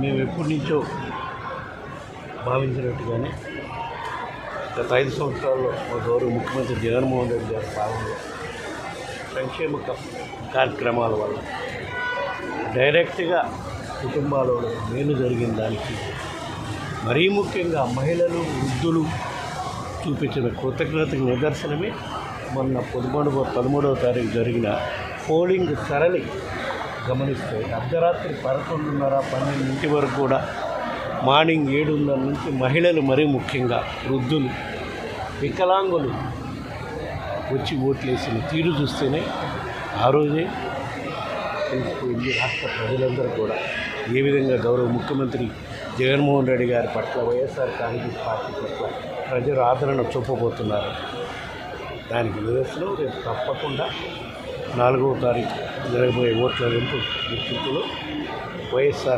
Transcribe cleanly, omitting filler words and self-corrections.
మేము ఎప్పటి నుంచో భావించినట్టుగానే గత 5 సంవత్సరాల్లో మా గౌరవ ముఖ్యమంత్రి జగన్మోహన్ రెడ్డి గారి పాలనలో సంక్షేమ కార్యక్రమాల వల్ల డైరెక్ట్గా కుటుంబాలలో మేలు జరిగిన దానికి మరీ ముఖ్యంగా మహిళలు వృద్ధులు చూపించిన కృతజ్ఞతకు నిదర్శనమే మొన్న 13వ తారీఖు జరిగిన పోలింగ్ సరళి గమనిస్తే అర్ధరాత్రి 11:30-12 వరకు కూడా మార్నింగ్ 7:30 నుంచి మహిళలు మరీ ముఖ్యంగా వృద్ధులు వికలాంగులు వచ్చి ఓట్లేసిన తీరు చూస్తేనే ఆ రోజే తెలిసిపోయింది రాష్ట్ర ప్రజలందరూ కూడా ఏ విధంగా గౌరవ ముఖ్యమంత్రి జగన్మోహన్ రెడ్డి గారి పట్ల వైఎస్ఆర్ కాంగ్రెస్ పార్టీ పట్ల ప్రజలు ఆదరణ చూపబోతున్నారు. దానికి నిదర్శనం రేపు తప్పకుండా 4వ తారీఖు జరగబోయే ఓట్ల లెంపు లెక్కింపులో వైఎస్ఆర్